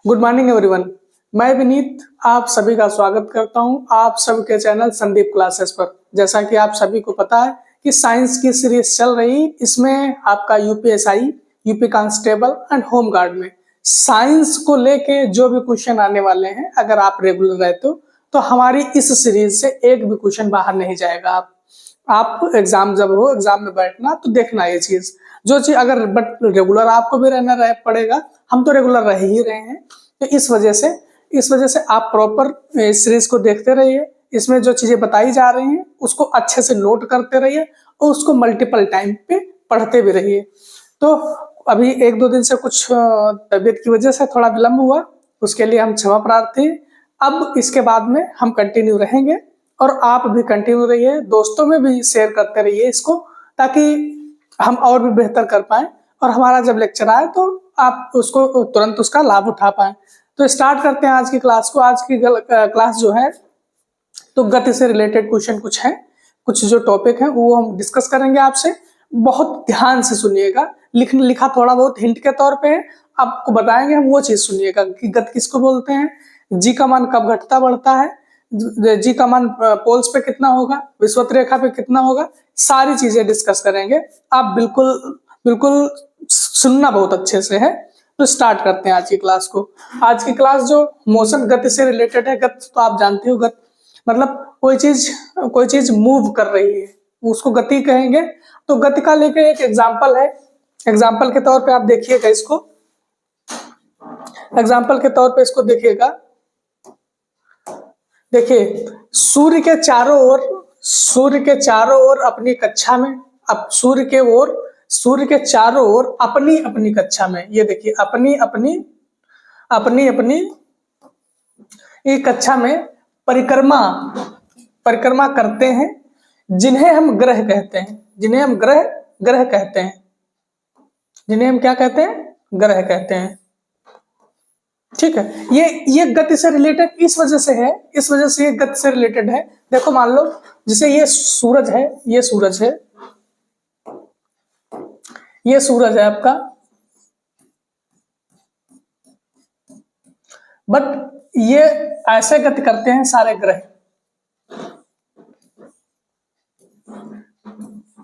Good morning everyone. मैं विनीत आप सभी का स्वागत करता हूं आप सबके चैनल संदीप क्लासेस पर। जैसा कि आप सभी को पता है कि साइंस की सीरीज चल रही, इसमें आपका UPSI, UP constable and home guard में साइंस को लेके जो भी क्वेश्चन आने वाले हैं, अगर आप रेगुलर रहते हो तो हमारी इस सीरीज से एक भी क्वेश्चन बाहर नहीं जाएगा। आप एग्जाम जब हो, एग्जाम में बैठना तो देखना ये चीज, जो चीज अगर बट रेगुलर आपको भी रहना पड़ेगा। हम तो रेगुलर रह ही रहे हैं, तो इस वजह से आप प्रॉपर सीरीज को देखते रहिए। इसमें जो चीजें बताई जा रही हैं उसको अच्छे से नोट करते रहिए और उसको मल्टीपल टाइम पे पढ़ते भी रहिए। तो अभी एक दो दिन से कुछ तबीयत की वजह से थोड़ा विलंब हुआ, उसके लिए हम क्षमा प्रार्थी। अब इसके बाद में हम कंटिन्यू रहेंगे और आप भी कंटिन्यू रहिए, दोस्तों में भी शेयर करते रहिए इसको, ताकि हम और भी बेहतर कर पाए और हमारा जब लेक्चर आए तो आप उसको तुरंत उसका लाभ उठा पाए। तो स्टार्ट करते हैं आज की क्लास को। आज की क्लास जो है तो गति से रिलेटेड क्वेश्चन कुछ है, कुछ जो टॉपिक है वो हम डिस्कस करेंगे आपसे। बहुत ध्यान से सुनिएगा, लिखा थोड़ा बहुत हिंट के तौर पे है, आपको बताएंगे हम, वो चीज सुनिएगा कि गति किसको बोलते हैं, जी का मान कब घटता बढ़ता है, जी का मान पोल्स पे कितना होगा, विषुवत रेखा पे कितना होगा, सारी चीजें डिस्कस करेंगे। आप बिल्कुल सुनना बहुत अच्छे से है। तो स्टार्ट करते हैं आज की क्लास को। आज की क्लास जो मोशन गति से रिलेटेड है। गति तो आप जानते हो, गति मतलब कोई चीज मूव कर रही है उसको गति कहेंगे। तो गति का लेके एक एग्जांपल है, एग्जांपल के तौर पे आप देखिएगा इसको, एग्जांपल के तौर पे इसको देखिएगा। देखिए सूर्य के चारों ओर अपनी कक्षा में, अब सूर्य के चारों ओर अपनी अपनी कक्षा में, ये देखिए अपनी अपनी ये कक्षा में परिक्रमा करते हैं, जिन्हें हम ग्रह कहते हैं, जिन्हें हम ग्रह कहते हैं, जिन्हें हम क्या कहते हैं, ग्रह कहते हैं। ठीक है, ये गति से रिलेटेड इस वजह से है, ये गति से रिलेटेड है। देखो मान लो जैसे ये सूरज है, ये सूरज है आपका, बट ये ऐसे गति करते हैं सारे ग्रह,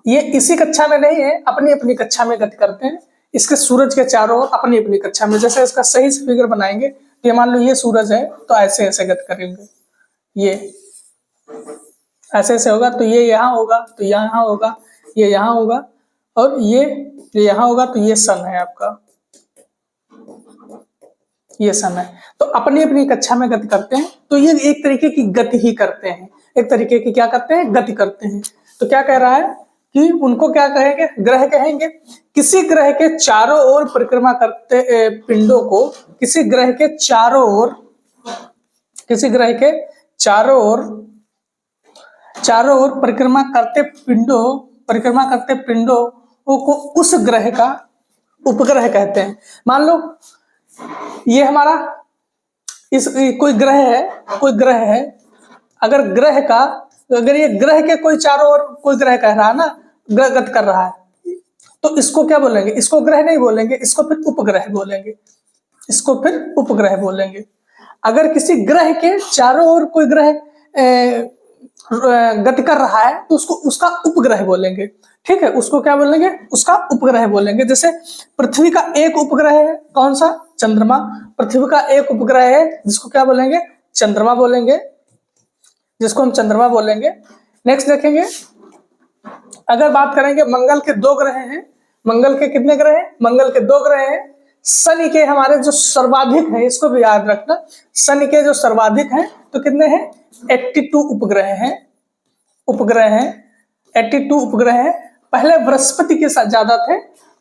ये इसी कक्षा में नहीं है, अपनी अपनी कक्षा में गति करते हैं। इसके सूरज के चारों ओर अपनी अपनी कक्षा में, जैसे इसका सही से फिगर बनाएंगे तो ये मान लो ये सूरज है तो ऐसे ऐसे गति करेंगे, ये ऐसे ऐसे होगा, तो ये यहाँ होगा, तो यहाँ होगा, ये यहाँ होगा, और ये यहाँ होगा, तो ये सन है आपका, ये सन है। तो अपनी अपनी कक्षा में गति करते हैं, तो ये एक तरीके की गति ही करते हैं, एक तरीके की क्या करते हैं, गति करते हैं। तो क्या कह रहा है कि उनको क्या कहेंगे, ग्रह कहेंगे। किसी ग्रह के चारों ओर परिक्रमा करते पिंडों को, किसी ग्रह के चारों ओर परिक्रमा करते पिंडों को उस ग्रह का उपग्रह कहते हैं। मान लो ये हमारा कोई ग्रह है, अगर ये ग्रह के कोई चारों ओर कोई ग्रह कह रहा है ना, ग्रह गति कर रहा है, तो इसको क्या बोलेंगे, इसको ग्रह नहीं बोलेंगे, इसको फिर उपग्रह बोलेंगे। अगर किसी ग्रह के चारों ओर कोई ग्रह गति कर रहा है तो उसका उपग्रह बोलेंगे। ठीक है, उसको क्या बोलेंगे, उसका उपग्रह बोलेंगे। जैसे पृथ्वी का एक उपग्रह है, कौन सा, चंद्रमा। पृथ्वी का एक उपग्रह है जिसको क्या बोलेंगे, चंद्रमा बोलेंगे, जिसको हम चंद्रमा बोलेंगे। नेक्स्ट देखेंगे, अगर बात करेंगे मंगल के 2 ग्रह हैं, मंगल के कितने ग्रह हैं, मंगल के 2 ग्रह हैं। शनि के हमारे जो सर्वाधिक हैं, इसको भी याद रखना, शनि के जो सर्वाधिक हैं तो कितने हैं, 82 उपग्रह हैं, 82 उपग्रह हैं। पहले बृहस्पति के साथ ज्यादा थे,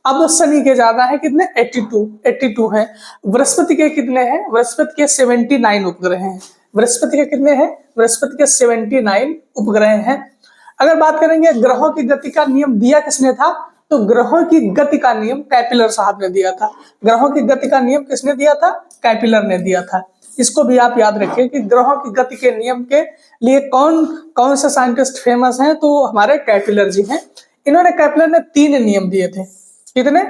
अब शनि के ज्यादा है, कितने, 82 हैं। बृहस्पति के कितने हैं, बृहस्पति के 79 उपग्रह हैं, बृहस्पति के कितने हैं, बृहस्पति के 79 उपग्रह हैं। अगर बात करेंगे ग्रहों की गति का नियम दिया किसने था, तो ग्रहों की गति का नियम कैपिलर साहब ने दिया था। ग्रहों की गति का नियम किसने दिया था, कैपिलर ने दिया था। इसको भी आप याद रखिए कि ग्रहों की गति के नियम के लिए कौन से साइंटिस्ट फेमस हैं, तो हमारे कैपिलर जी हैं। कैपिलर ने 3 नियम दिए थे, कितने,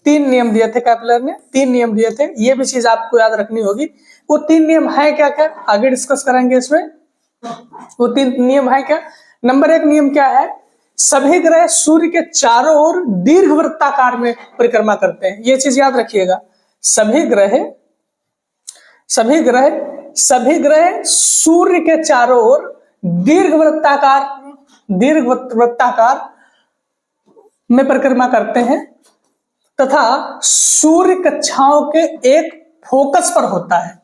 3 नियम दिए थे कैपलर ने, 3 नियम दिए थे, ये भी चीज आपको याद रखनी होगी। वो 3 नियम है क्या क्या, आगे डिस्कस करेंगे इसमें। वो 3 नियम है क्या? नंबर 1 नियम क्या है? सभी ग्रह सूर्य के चारों ओर दीर्घवृत्ताकार में परिक्रमा करते हैं, ये चीज याद रखिएगा। सभी ग्रह सूर्य के चारों ओर दीर्घवृत्ताकार में परिक्रमा करते हैं तथा सूर्य कक्षाओं के एक फोकस पर होता है।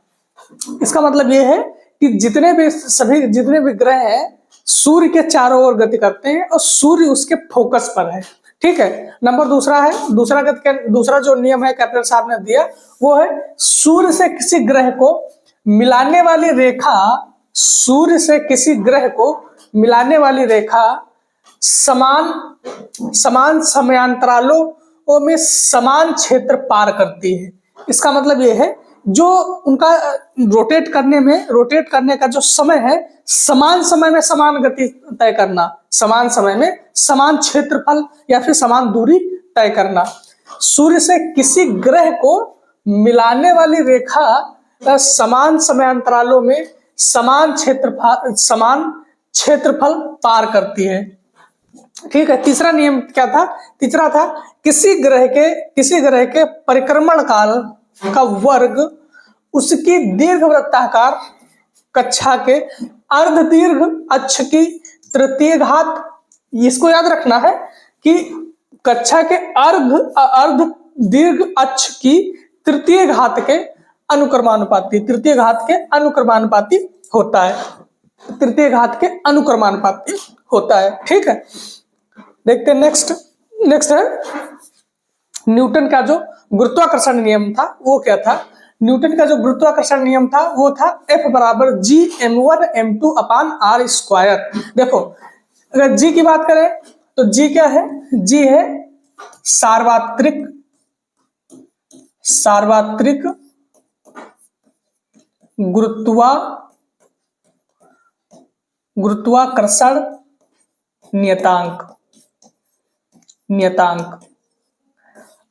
इसका मतलब यह है कि जितने भी ग्रह हैं सूर्य के चारों ओर गति करते हैं और सूर्य उसके फोकस पर है। ठीक है। नंबर दूसरा जो नियम है कैप्टन साहब ने दिया वो है सूर्य से किसी ग्रह को मिलाने वाली रेखा समान समयांतरालों में समान क्षेत्र पार करती है। इसका मतलब यह है जो उनका रोटेट करने का जो समय है, समान समय में समान गति तय करना, समान समय में समान क्षेत्रफल या फिर समान दूरी तय करना। सूर्य से किसी ग्रह को मिलाने वाली रेखा समान समयांतरालों में समान क्षेत्रफल पार करती है। ठीक है। तीसरा नियम क्या था? तीसरा था किसी ग्रह के परिक्रमण काल का वर्ग उसकी दीर्घवृत्ताकार कक्षा के अर्धदीर्घ अक्ष की तृतीय घात। इसको याद रखना है कि कक्षा के अर्ध दीर्घ अक्ष की तृतीय घात के अनुक्रमानुपाती होता है। ठीक है। देखते हैं नेक्स्ट है न्यूटन का जो गुरुत्वाकर्षण नियम था वो क्या था? न्यूटन का जो गुरुत्वाकर्षण नियम था वो था F बराबर G m1 m2 अपान r स्क्वायर। देखो अगर G की बात करें तो G क्या है? G है सार्वत्रिक गुरुत्वाकर्षण नियतांक।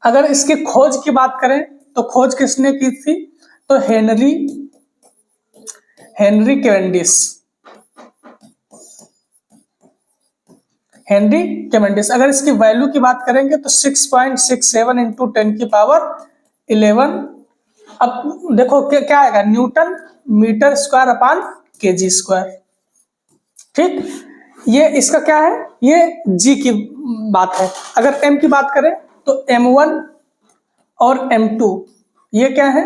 अगर इसकी खोज की बात करें तो खोज किसने की थी? तो हेनरी कैवेंडिश। अगर इसकी वैल्यू की बात करेंगे तो 6.67 इंटू 10 की पावर 11। अब देखो क्या आएगा? Newton metre square upon KG square. ठीक। ये इसका क्या है? ये जी की बात है। अगर एम की बात करें तो m1 और m2 ये क्या है?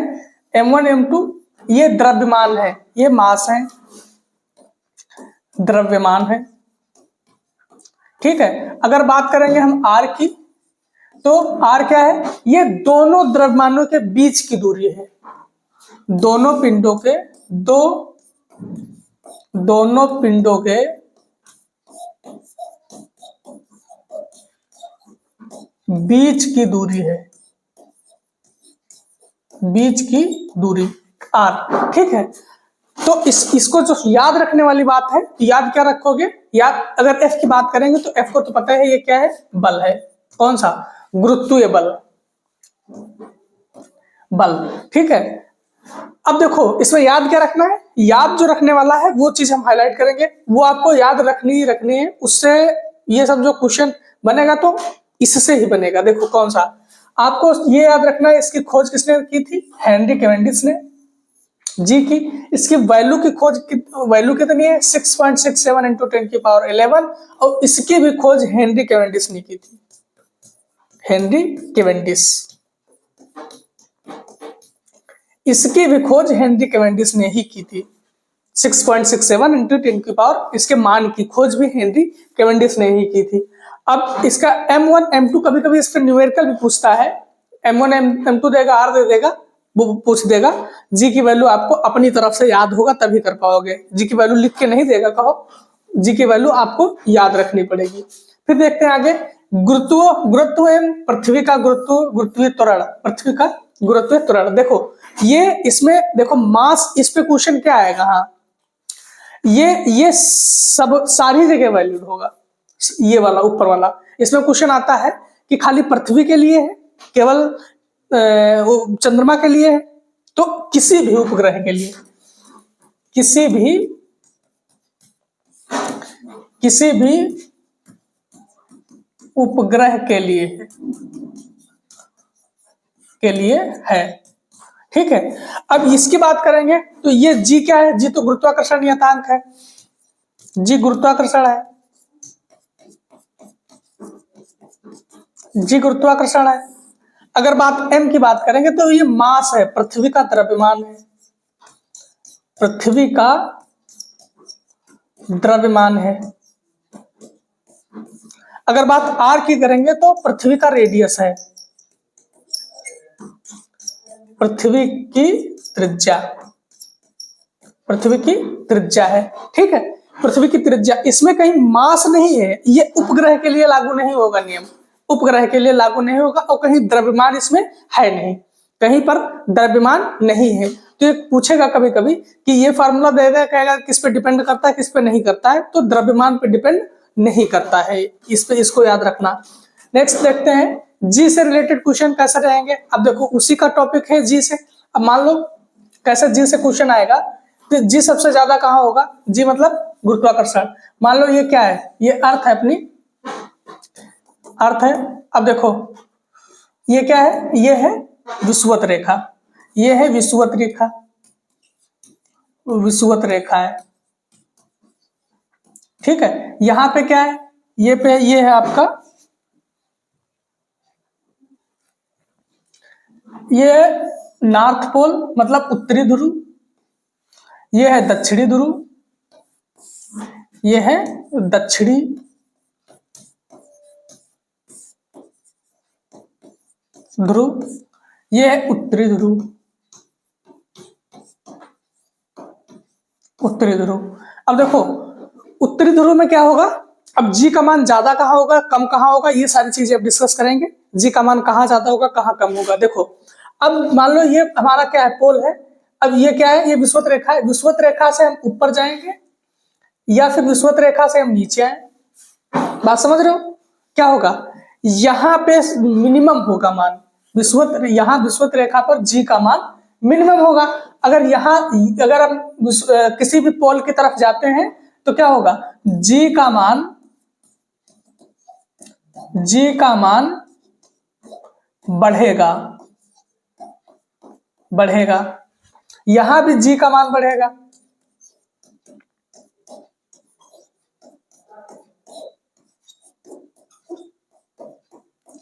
m1 m2 ये द्रव्यमान है, ये मास है, द्रव्यमान है। ठीक है। अगर बात करेंगे हम r की तो r क्या है? ये दोनों द्रव्यमानों के बीच की दूरी है, दोनों पिंडों के बीच की दूरी है, बीच की दूरी r। ठीक है। तो इसको जो याद रखने वाली बात है, याद क्या रखोगे? याद अगर F की बात करेंगे तो F को तो पता है ये क्या है? बल है। कौन सा? गुरुत्वीय बल। ठीक है। अब देखो इसमें याद क्या रखना है? याद जो रखने वाला है वो चीज हम हाईलाइट करेंगे, वो आपको याद रखनी है। उससे ये सब जो क्वेश्चन बनेगा तो इससे ही बनेगा। देखो कौन सा आपको ये याद रखना है। इसकी खोज किसने की थी? हेनरी कैवेंडिश ने। जी की इसकी वैल्यू कितनी है? 6.67 इंटू 10 की पावर 11। और इसकी भी खोज हेनरी कैवेंडिश ने की थी। इसकी भी खोज हेनरी कैवेंडिश ने ही की थी। 6.67 इंटू 10 की पावर इसके मान की खोज भी हेनरी कैवेंडिश ने ही की थी। अब इसका m1 m2 कभी कभी इस पर न्यूमेरिकल भी पूछता है। m1 m2 देगा, r दे देगा, वो पूछ देगा। जी की वैल्यू आपको अपनी तरफ से याद होगा तभी कर पाओगे। जी की वैल्यू लिख के नहीं देगा, कहो जी की वैल्यू आपको याद रखनी पड़ेगी। फिर देखते हैं आगे गुरुत्व एवं पृथ्वी का गुरुत्वीय त्वरण। देखो ये इसमें देखो मास, इस पे क्वेश्चन क्या आएगा? हाँ ये सब सारी जगह वैल्यूड होगा। ये वाला ऊपर वाला इसमें क्वेश्चन आता है कि खाली पृथ्वी के लिए है केवल वो चंद्रमा के लिए है? तो किसी भी उपग्रह के लिए, किसी भी उपग्रह के लिए है। ठीक है, अब इसकी बात करेंगे तो ये जी क्या है? जी तो गुरुत्वाकर्षण नियतांक है, जी गुरुत्वाकर्षण है, जी गुरुत्वाकर्षण है। अगर बात एम की बात करेंगे तो ये मास है, पृथ्वी का द्रव्यमान है, पृथ्वी का द्रव्यमान है। अगर बात आर की करेंगे तो पृथ्वी का रेडियस है, पृथ्वी की त्रिज्या, पृथ्वी की त्रिज्या है। ठीक है, पृथ्वी की त्रिज्या, इसमें कहीं मास नहीं है, ये उपग्रह के लिए लागू नहीं होगा नियम, उपग्रह के लिए लागू नहीं होगा। और कहीं द्रव्यमान इसमें है नहीं, कहीं पर द्रव्यमान नहीं है। तो ये पूछेगा कभी कभी कि ये फार्मूला देगा, कहेगा किस पे डिपेंड करता है, किस पे नहीं करता है, तो द्रव्यमान पे डिपेंड नहीं करता है, इस पे, इसको याद रखना। नेक्स्ट देखते हैं जी से रिलेटेड क्वेश्चन कैसे रहेंगे। अब देखो उसी का टॉपिक है जी से। अब मान लो कैसे जी से क्वेश्चन आएगा, तो जी सबसे ज्यादा कहाँ होगा? जी मतलब गुरुत्वाकर्षण। मान लो ये क्या है? ये अर्थ है, अपनी अर्थ है। अब देखो ये क्या है? ये है विषुवत रेखा, ये है विषुवत रेखा, विषुवत रेखा है। ठीक है, यहां पे क्या है? ये है आपका, ये नॉर्थ पोल मतलब उत्तरी ध्रुव, ये है दक्षिणी ध्रुव, ये है दक्षिणी ध्रुव, ये है उत्तरी ध्रुव, उत्तरी ध्रुव। अब देखो उत्तरी ध्रुव में क्या होगा? अब जी का मान ज्यादा कहाँ होगा, कम कहाँ होगा, ये सारी चीजें अब डिस्कस करेंगे। जी का मान कहाँ ज्यादा होगा, कहाँ कम होगा। देखो अब मान लो ये हमारा क्या है? पोल है। अब ये क्या है? ये विषुवत रेखा है। विषुवत रेखा से हम ऊपर जाएंगे या फिर विषुवत रेखा से हम नीचे आए? बात समझ रहे हो? क्या होगा? यहाँ पे मिनिमम होगा मान, विषुवत, यहाँ विषुवत रेखा पर जी का मान मिनिमम होगा। अगर यहाँ, अगर हम किसी भी पोल की तरफ जाते हैं तो क्या होगा? जी का मान बढ़ेगा, बढ़ेगा। यहां भी जी का मान बढ़ेगा,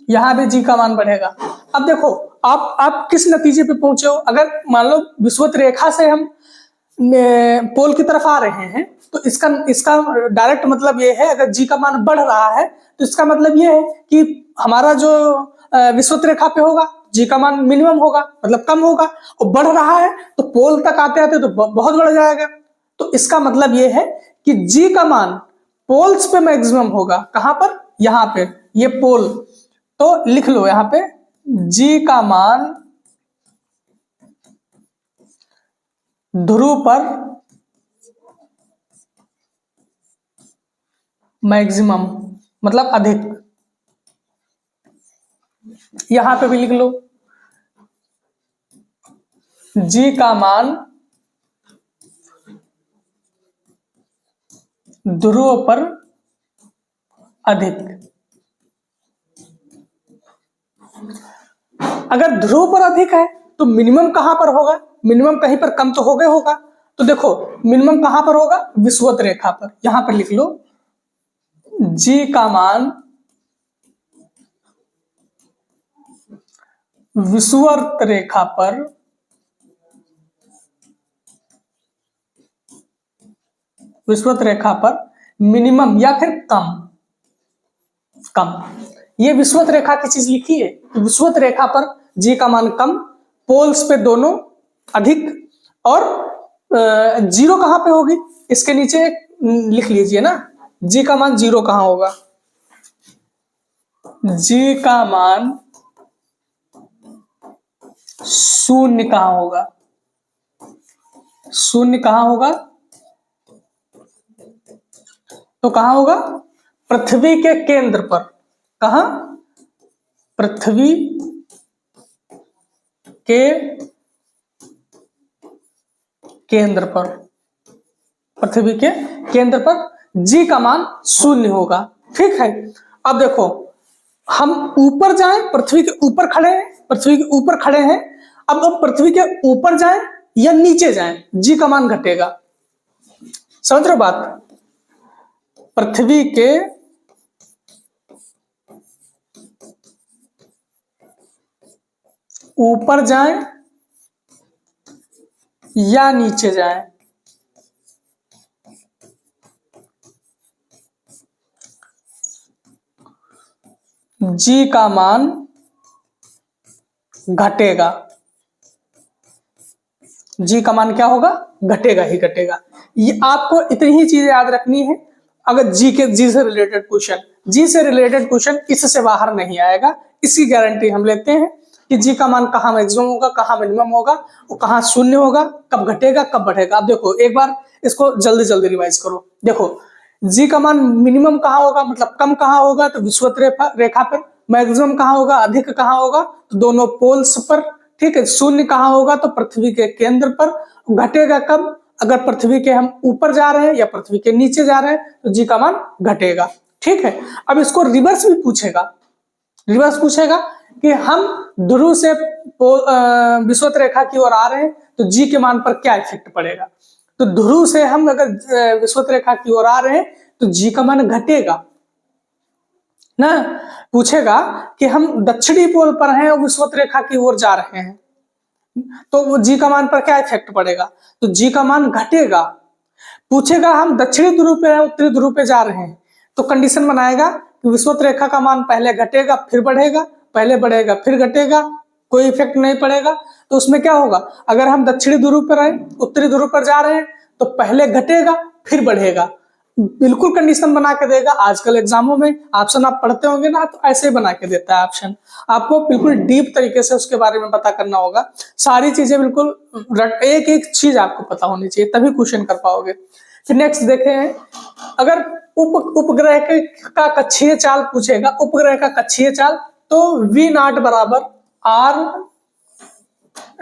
यहां भी जी का मान बढ़ेगा। अब देखो आप किस नतीजे पे पहुंचे हो? अगर मान लो विषुवत रेखा से हम पोल की तरफ आ रहे हैं तो इसका डायरेक्ट मतलब ये है, अगर जी का मान बढ़ रहा है तो इसका मतलब ये है कि हमारा जो विषुवत रेखा पे होगा जी का मान मिनिमम होगा, मतलब कम होगा। और बढ़ रहा है तो पोल तक आते आते तो बहुत बढ़ जाएगा। तो इसका मतलब ये है कि जी का मान पोल्स पे मैक्सिमम होगा। कहां पर? यहां पे, ये पोल। तो लिख लो यहां पे जी का मान ध्रुव पर मैक्सिमम मतलब अधिक। यहां पे भी लिख लो जी का मान ध्रुव पर अधिक। अगर ध्रुव पर अधिक है तो मिनिमम कहां पर होगा? मिनिमम कहीं पर कम तो हो गया होगा। तो देखो मिनिमम कहां पर होगा? विषुवत रेखा पर। यहां पर लिख लो जी का मान विषुवत रेखा पर मिनिमम या फिर कम, कम। ये विषुवत रेखा की चीज लिखी है। विषुवत रेखा पर जी का मान कम, पोल्स पे दोनों अधिक। और जीरो कहां पे होगी? इसके नीचे लिख लीजिए ना, जी का मान जीरो कहां होगा? जी का मान शून्य कहां होगा? शून्य कहां होगा? तो कहां होगा? पृथ्वी के केंद्र पर। कहां? पृथ्वी के केंद्र पर, पृथ्वी के केंद्र पर जी का मान 0 होगा। ठीक है, अब देखो हम ऊपर जाएं, पृथ्वी के ऊपर खड़े हैं, पृथ्वी के ऊपर खड़े हैं, अब पृथ्वी के ऊपर जाएं या नीचे जाएं, जी का मान घटेगा। समझ रहे हो बात? पृथ्वी के ऊपर जाएं या नीचे जाएं, जी का मान घटेगा। जी का मान क्या होगा? घटेगा ही घटेगा। ये आपको इतनी ही चीजें याद रखनी है। अगर जी से रिलेटेड क्वेश्चन, जी से रिलेटेड क्वेश्चन इससे बाहर नहीं आएगा, इसकी गारंटी हम लेते हैं कि जी का मान कहाँ मैक्सिमम होगा, कहाँ मिनिमम होगा, वो कहाँ 0 होगा, कब घटेगा, कब बढ़ेगा। अब देखो एक बार इसको जल्दी जल्दी रिवाइज करो। देखो जी का मान मिनिमम कहाँ होगा, मतलब कम कहाँ होगा, तो विषुवत रेखा पर। मैक्सिमम कहाँ होगा, अधिक कहाँ होगा, तो दोनों पोल्स पर। ठीक है, 0 कहाँ होगा, तो पृथ्वी के केंद्र पर। घटेगा कब? अगर पृथ्वी के हम ऊपर जा रहे हैं या पृथ्वी के नीचे जा रहे हैं तो जी का मान घटेगा। ठीक है, अब इसको रिवर्स भी पूछेगा। रिवर्स पूछेगा कि हम ध्रुव से विषुवत रेखा की ओर आ रहे हैं तो जी के मान पर क्या इफेक्ट पड़ेगा। तो ध्रुव से हम अगर विषुवत रेखा की ओर आ रहे हैं तो जी का मान घटेगा ना। पूछेगा कि हम दक्षिणी पोल पर हैं और विषुवत रेखा की ओर जा रहे हैं तो वो जी का मान पर क्या इफेक्ट पड़ेगा, तो जी का मान घटेगा। पूछेगा हम दक्षिणी ध्रुव पे हैं, उत्तरी ध्रुव पे जा रहे हैं, तो कंडीशन बनाएगा कि विषुवत रेखा का मान पहले घटेगा फिर बढ़ेगा, पहले बढ़ेगा फिर घटेगा, कोई इफेक्ट नहीं पड़ेगा। तो उसमें क्या होगा, अगर हम दक्षिणी ध्रुव पर हैं, उत्तरी ध्रुव पर जा रहे हैं तो पहले घटेगा फिर बढ़ेगा। बिल्कुल कंडीशन बना के देगा। आजकल एग्जामों में ऑप्शन आप पढ़ते होंगे ना, तो ऐसे बना के देता है ऑप्शन। आपको बिल्कुल डीप तरीके से उसके बारे में पता करना होगा, सारी चीजें बिल्कुल एक एक चीज आपको पता होनी चाहिए, तभी क्वेश्चन कर पाओगे। फिर नेक्स्ट देखें, अगर उपग्रह का कक्षीय चाल पूछेगा, उपग्रह का कक्षीय चाल, तो V0 बराबर R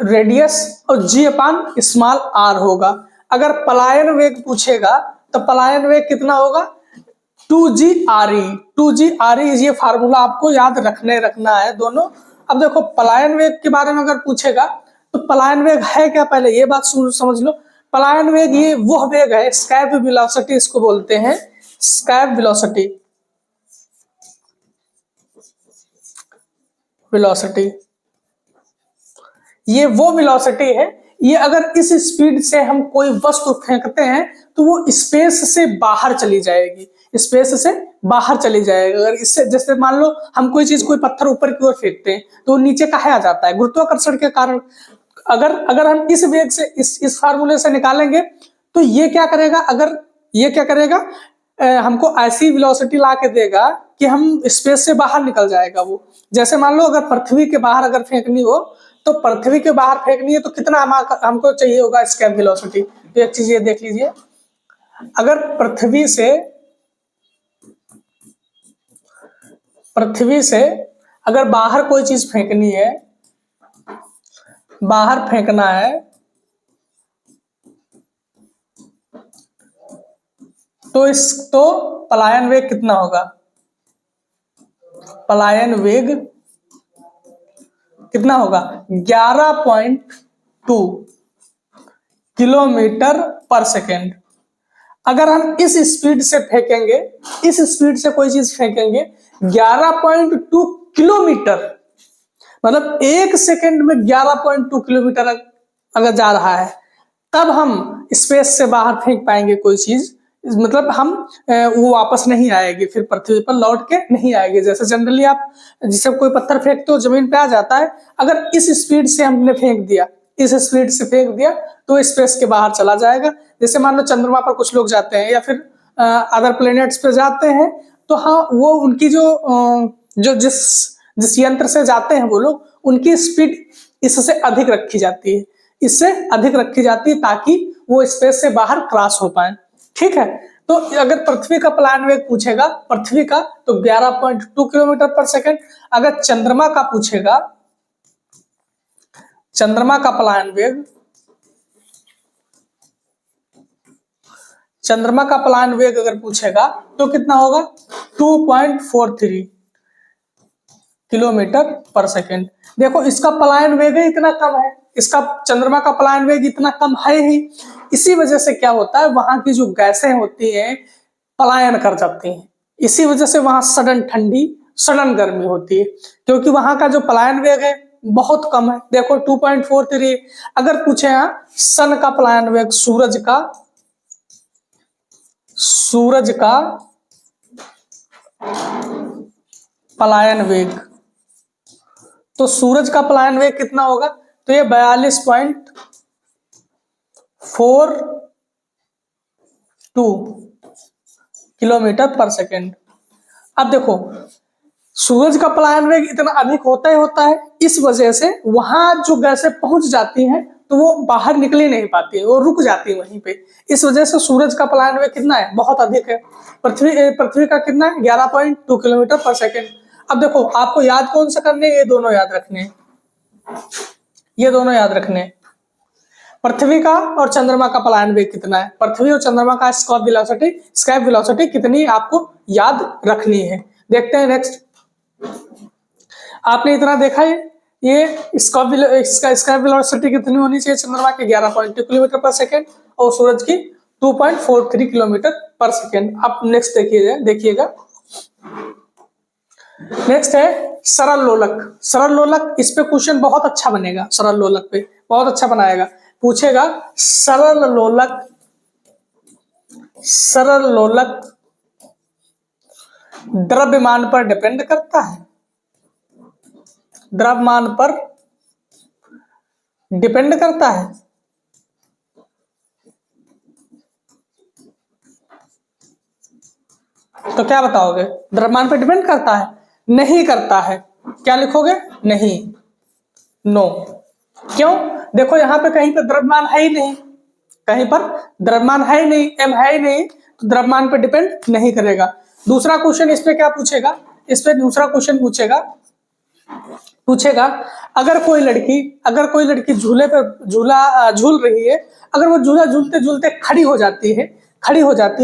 रेडियस और G/r होगा। अगर पलायन वेग पूछेगा तो पलायन वेग कितना होगा, 2GRE। 2GRE ये फार्मूला आपको याद रखना है दोनों। अब देखो पलायन वेग के बारे में अगर पूछेगा तो पलायन वेग है क्या, पहले ये बात समझ लो। पलायन वेग ये वह वेग है, एस्केप वेलोसिटी इसको बोलते हैं, एस्केप वेलोसिटी। ये वो वेलोसिटी है, ये अगर इस स्पीड से हम कोई वस्तु फेंकते हैं तो वो स्पेस से बाहर चली जाएगी, स्पेस से बाहर चली जाएगी। अगर इससे जैसे मान लो हम कोई चीज, कोई पत्थर ऊपर की ओर फेंकते हैं तो नीचे काहे आ जाता है, गुरुत्वाकर्षण के कारण। अगर हम इस वेग से इस फार्मूले से निकालेंगे तो ये क्या करेगा, अगर ये क्या करेगा, हमको ऐसी वेलोसिटी ला के देगा कि हम स्पेस से बाहर निकल जाएगा वो। जैसे मान लो अगर पृथ्वी के बाहर अगर फेंकनी हो, तो पृथ्वी के बाहर फेंकनी है तो कितना हमको चाहिए होगा एस्केप वेलोसिटी। तो एक चीज ये देख लीजिए, अगर पृथ्वी से अगर बाहर कोई चीज फेंकनी है, बाहर फेंकना है, तो पलायन वेग कितना होगा, पलायन वेग कितना होगा, 11.2 किलोमीटर पर सेकेंड। अगर हम इस स्पीड से फेंकेंगे, इस स्पीड से कोई चीज फेंकेंगे 11.2 किलोमीटर, मतलब एक सेकेंड में 11.2 किलोमीटर अगर जा रहा है, तब हम स्पेस से बाहर फेंक पाएंगे कोई चीज। मतलब हम वो वापस नहीं आएगी, फिर पृथ्वी पर लौट के नहीं आएगी। जैसे जनरली आप जिसे कोई पत्थर फेंकते हो जमीन पे आ जाता है, अगर इस स्पीड से हमने फेंक दिया, इस स्पीड से फेंक दिया तो स्पेस के बाहर चला जाएगा। जैसे मान लो चंद्रमा पर कुछ लोग जाते हैं या फिर अदर प्लेनेट्स पे जाते हैं, तो हाँ वो उनकी जो जिस यंत्र से जाते हैं वो लोग, उनकी स्पीड इससे अधिक रखी जाती है, इससे अधिक रखी जाती है ताकि वो स्पेस से बाहर क्रॉस हो पाए। ठीक है, तो अगर पृथ्वी का पलायन वेग पूछेगा पृथ्वी का तो 11.2 किलोमीटर पर सेकेंड। अगर चंद्रमा का पूछेगा चंद्रमा का पलायन वेग, चंद्रमा का पलायन वेग अगर पूछेगा तो कितना होगा 2.43 किलोमीटर पर सेकेंड। देखो इसका पलायन वेग ही इतना कम है, इसका चंद्रमा का पलायन वेग इतना कम है ही, इसी वजह से क्या होता है वहां की जो गैसें होती हैं पलायन कर जाती हैं, इसी वजह से वहां सडन ठंडी सडन गर्मी होती है, क्योंकि वहां का जो पलायन वेग है बहुत कम है। देखो 2.43। अगर पूछे यहाँ सन का पलायन वेग, सूरज का पलायन वेग, तो सूरज का पलायन वेग कितना होगा, तो ये 42.42 किलोमीटर पर सेकेंड। अब देखो सूरज का पलायन वेग इतना अधिक होता ही होता है, इस वजह से वहां जो गैसें पहुंच जाती हैं तो वो बाहर निकल ही नहीं पाती है, वो रुक जाती है वहीं पे, इस वजह से सूरज का पलायन वेग कितना है, बहुत अधिक है। पृथ्वी का कितना है, 11.2 किलोमीटर पर सेकेंड। अब देखो आपको याद कौन सा करने, ये दोनों याद रखने हैं, ये दोनों याद रखने हैं। पृथ्वी का और चंद्रमा का पलायन वेग कितना है, पृथ्वी और चंद्रमा का स्केप वेलोसिटी कितनी आपको याद रखनी है। देखते हैं नेक्स्ट। आपने इतना देखा है, ये स्केप वेलोसिटी कितनी होनी चाहिए, चंद्रमा के 11.2 किलोमीटर पर सेकेंड और सूरज की 2.43 किलोमीटर पर सेकेंड। अब नेक्स्ट देखिएगा नेक्स्ट है सरल लोलक। सरल लोलक, इस पे क्वेश्चन बहुत अच्छा बनेगा, सरल लोलक पे बहुत अच्छा बनाएगा। पूछेगा सरल लोलक द्रव्यमान पर डिपेंड करता है, द्रव्यमान पर डिपेंड करता है। तो क्या बताओगे, द्रव्यमान पर डिपेंड करता है, नहीं करता है, क्या लिखोगे, नहीं, नो। क्यों, देखो यहाँ पे कहीं पर द्रव्यमान है ही नहीं, कहीं पर द्रव्यमान है ही नहीं, एम है ही नहीं, तो द्रव्यमान पर डिपेंड नहीं करेगा। दूसरा क्वेश्चन इस पे क्या पूछेगा, इस पे दूसरा क्वेश्चन पूछेगा अगर कोई लड़की झूले पर झूल रही है, अगर वो झूला झूलते झूलते खड़ी हो जाती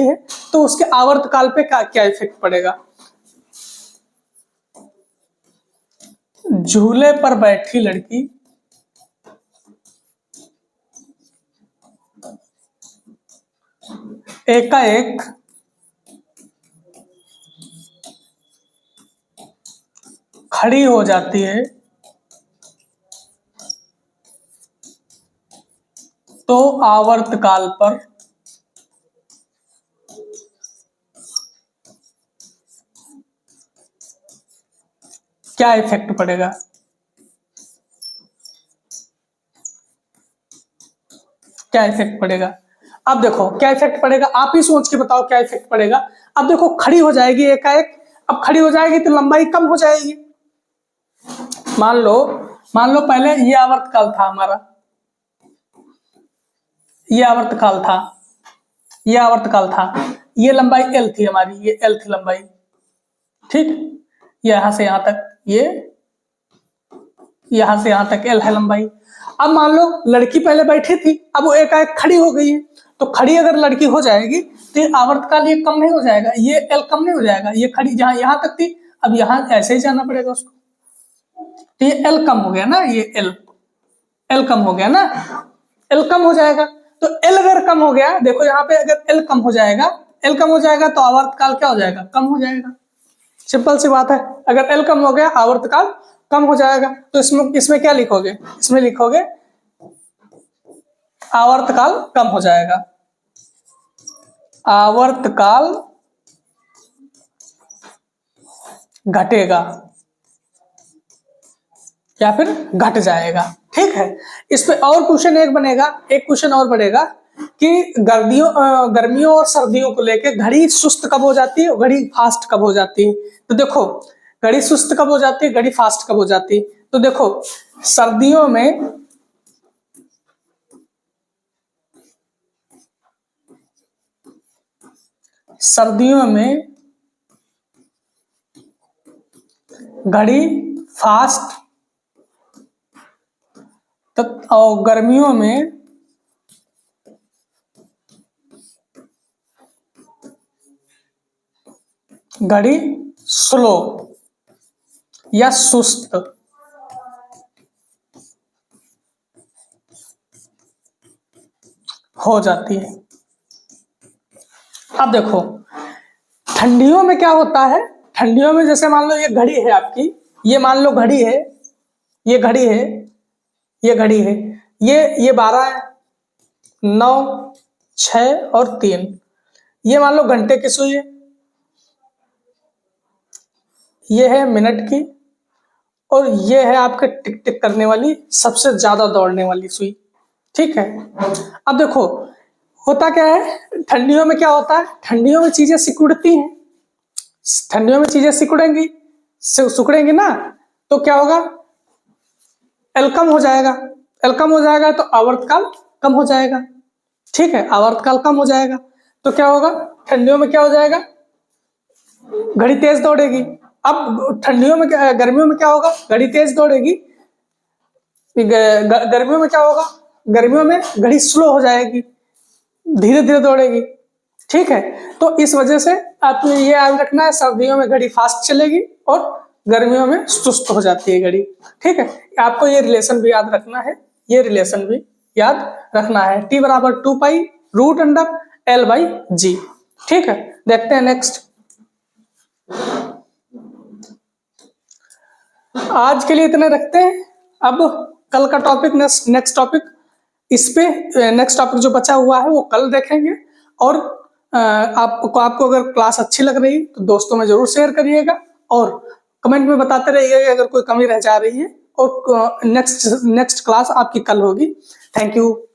है तो उसके आवर्तकाल पे क्या इफेक्ट पड़ेगा। झूले पर बैठी लड़की एकाएक खड़ी हो जाती है तो आवर्तकाल पर क्या इफेक्ट पड़ेगा। क्या इफेक्ट पड़ेगा, अब देखो क्या इफेक्ट पड़ेगा, आप ही सोच के बताओ क्या इफेक्ट पड़ेगा। अब देखो खड़ी हो जाएगी एकाएक, अब खड़ी हो जाएगी तो लंबाई कम हो जाएगी। मान लो पहले ये आवर्तकाल था हमारा, ये आवर्तकाल था, ये लंबाई एल थी हमारी, ये एल थी लंबाई, ठीक, यहां से यहां तक, ये यहां से यहां तक एल है लंबाई। अब मान लो लड़की पहले बैठी थी, अब वो एकाएक खड़ी हो गई है, तो खड़ी अगर लड़की हो जाएगी तो ये आवर्तकाल ये कम नहीं हो जाएगा, ये एल कम नहीं हो जाएगा, ये खड़ी जहां यहां तक थी अब यहां ऐसे ही जाना पड़ेगा उसको, तो ये एल कम हो गया ना, ये एल कम हो गया ना, एल कम हो जाएगा। तो एल अगर कम हो गया, देखो यहाँ पे अगर एल कम हो जाएगा तो आवर्तकाल क्या हो जाएगा, कम हो जाएगा, सिंपल सी बात है। अगर एल कम हो गया आवर्तकाल कम हो जाएगा, तो इसमें क्या लिखोगे, इसमें लिखोगे आवर्तकाल कम हो जाएगा, आवर्तकाल घटेगा या फिर घट जाएगा, ठीक है। इस पे और क्वेश्चन एक क्वेश्चन और बढ़ेगा कि गर्मियों और सर्दियों को लेकर घड़ी सुस्त कब हो जाती है, घड़ी फास्ट कब हो जाती है। तो देखो घड़ी सुस्त कब हो जाती है, घड़ी फास्ट कब हो जाती है। तो देखो सर्दियों में घड़ी फास्ट और गर्मियों में घड़ी स्लो या सुस्त हो जाती है। अब देखो ठंडियों में क्या होता है, ठंडियों में जैसे मान लो ये घड़ी है आपकी, ये मान लो घड़ी है, ये घड़ी है, ये घड़ी है, ये 12 है, 9, 6 और 3, ये मान लो घंटे की सुई है, ये है मिनट की, और ये है आपके टिक टिक करने वाली सबसे ज्यादा दौड़ने वाली सुई। ठीक है, अब देखो होता क्या है, ठंडियों में क्या होता है, ठंडियों में चीजें सिकुड़ती हैं, ठंडियों में चीजें सिकुड़ेंगी, सिकुड़ेंगी ना, तो क्या होगा, एल कम हो जाएगा, एल कम हो जाएगा तो आवर्तकाल कम हो जाएगा। ठीक है, आवर्तकाल कम हो जाएगा तो क्या होगा, ठंडियों में क्या हो जाएगा, घड़ी तेज दौड़ेगी। अब ठंडियों में क्या, गर्मियों में क्या होगा, घड़ी तेज दौड़ेगी, गर्मियों में क्या होगा, गर्मियों में घड़ी स्लो हो जाएगी, धीरे धीरे दौड़ेगी। ठीक है, तो इस वजह से आपको ये याद रखना है, सर्दियों में घड़ी फास्ट चलेगी और गर्मियों में सुस्त हो जाती है घड़ी। ठीक है, आपको ये रिलेशन भी याद रखना है, ये रिलेशन भी याद रखना है, T बराबर 2π√L/G। ठीक है, देखते हैं नेक्स्ट। आज के लिए इतने रखते हैं, अब कल का टॉपिक नेक्स्ट टॉपिक, इस पे नेक्स्ट टॉपिक जो बचा हुआ है वो कल देखेंगे। और आपको अगर क्लास अच्छी लग रही तो दोस्तों में जरूर शेयर करिएगा और कमेंट में बताते रहिएगा अगर कोई कमी रह जा रही है, और नेक्स्ट क्लास आपकी कल होगी। Thank you.